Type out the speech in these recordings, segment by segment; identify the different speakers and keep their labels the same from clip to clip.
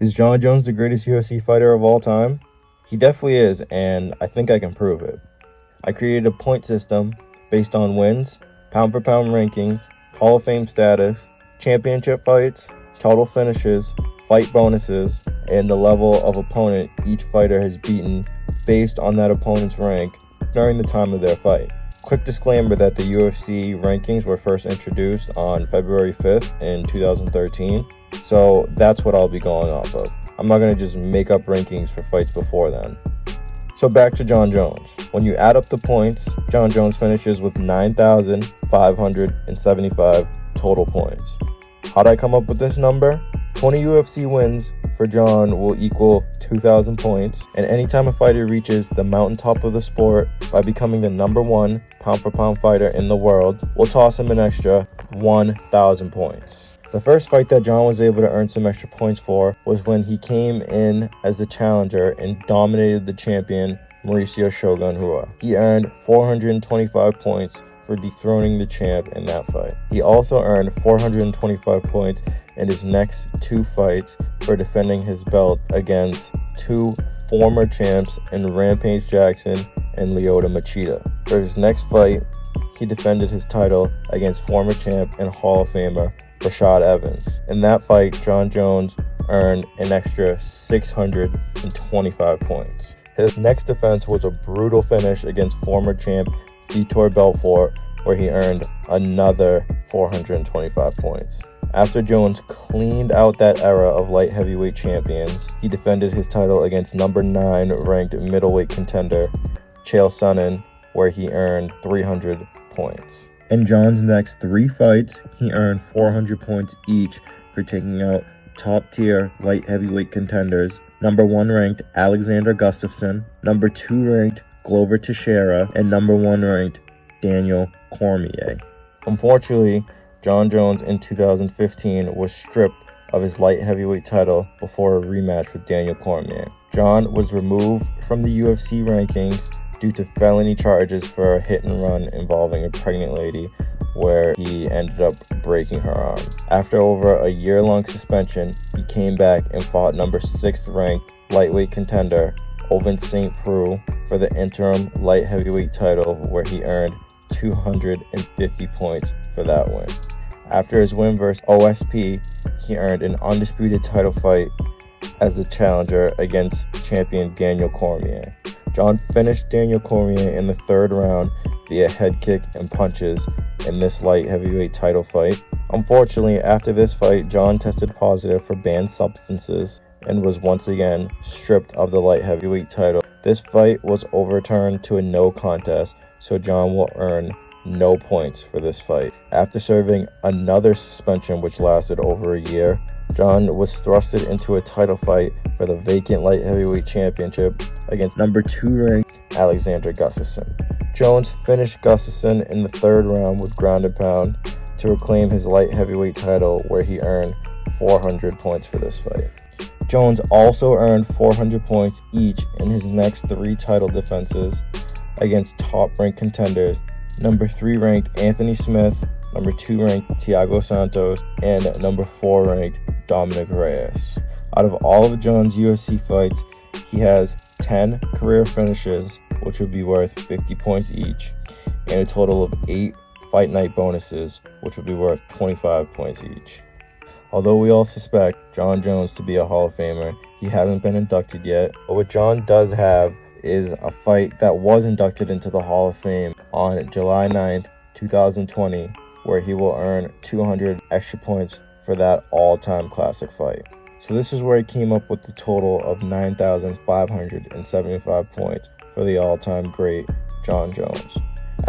Speaker 1: Is Jon Jones the greatest UFC fighter of all time? He definitely is, and I think I can prove it. I created a point system based on wins, pound for pound rankings, Hall of Fame status, championship fights, total finishes, fight bonuses, and the level of opponent each fighter has beaten based on that opponent's rank during the time of their fight. Quick disclaimer that the UFC rankings were first introduced on February 5th in 2013, so that's what I'll be going off of. I'm not going to just make up rankings for fights before then. So back to Jon Jones. When you add up the points, Jon Jones finishes with 9,575 total points. How'd I come up with this number? 20 UFC wins for Jon will equal 2,000 points, and anytime a fighter reaches the mountaintop of the sport by becoming the #1 pound-for-pound fighter in the world, we'll toss him an extra 1,000 points. The first fight that Jon was able to earn some extra points for was when he came in as the challenger and dominated the champion Mauricio Shogun Rua. He earned 425 points for dethroning the champ in that fight. He also earned 425 points in his next two fights for defending his belt against two former champs in Rampage Jackson and Lyoto Machida. For his next fight, he defended his title against former champ and Hall of Famer Rashad Evans. In that fight, Jon Jones earned an extra 625 points. His next defense was a brutal finish against former champ Vitor Belfort, where he earned another 425 points. After Jones cleaned out that era of light heavyweight champions, he defended his title against #9 ranked middleweight contender Chael Sonnen, where he earned 300 points. In Jon's next three fights, he earned 400 points each for taking out top-tier light heavyweight contenders, #1 ranked Alexander Gustafsson, #2 ranked Glover Teixeira, and #1 ranked Daniel Cormier. Unfortunately, Jon Jones in 2015 was stripped of his light heavyweight title before a rematch with Daniel Cormier. Jon was removed from the UFC rankings due to felony charges for a hit and run involving a pregnant lady, where he ended up breaking her arm. After over a year-long suspension, he came back and fought #6 ranked lightweight contender Ovince St. Preux for the interim light heavyweight title, where he earned 250 points for that win. After his win versus OSP, he earned an undisputed title fight as the challenger against champion Daniel Cormier. Jon finished Daniel Cormier in the third round via head kick and punches in this light heavyweight title fight. Unfortunately, after this fight, Jon tested positive for banned substances and was once again stripped of the light heavyweight title. This fight was overturned to a no contest, so Jon will earn no points for this fight. After serving another suspension which lasted over a year, Jon was thrusted into a title fight for the vacant light heavyweight championship against #2 ranked Alexander Gustafsson. Jones finished Gustafsson in the third round with ground and pound to reclaim his light heavyweight title, where he earned 400 points for this fight. Jones also earned 400 points each in his next three title defenses against top-ranked contenders, #3 ranked Anthony Smith, #2 ranked Thiago Santos, and #4 ranked Dominic Reyes. Out of all of Jon's UFC fights, he has 10 career finishes, which would be worth 50 points each, and a total of 8 fight night bonuses, which would be worth 25 points each. Although we all suspect Jon Jones to be a Hall of Famer, he hasn't been inducted yet. But what Jon does have is a fight that was inducted into the Hall of Fame on July 9th, 2020, where he will earn 200 extra points for that all-time classic fight. So this is where he came up with the total of 9,575 points for the all-time great Jon Jones.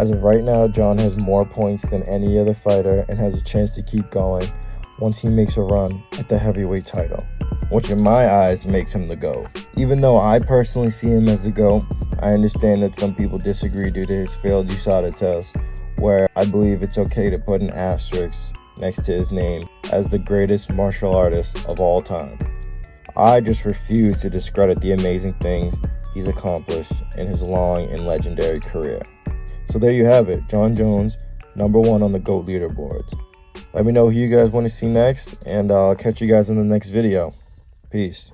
Speaker 1: As of right now, Jon has more points than any other fighter and has a chance to keep going once he makes a run at the heavyweight title, which in my eyes makes him the GOAT. Even though I personally see him as the GOAT, I understand that some people disagree due to his failed USADA test, where I believe it's okay to put an asterisk next to his name as the greatest martial artist of all time. I just refuse to discredit the amazing things he's accomplished in his long and legendary career. So there you have it, Jon Jones, #1 on the GOAT leaderboards. Let me know who you guys want to see next, and I'll catch you guys in the next video. Peace.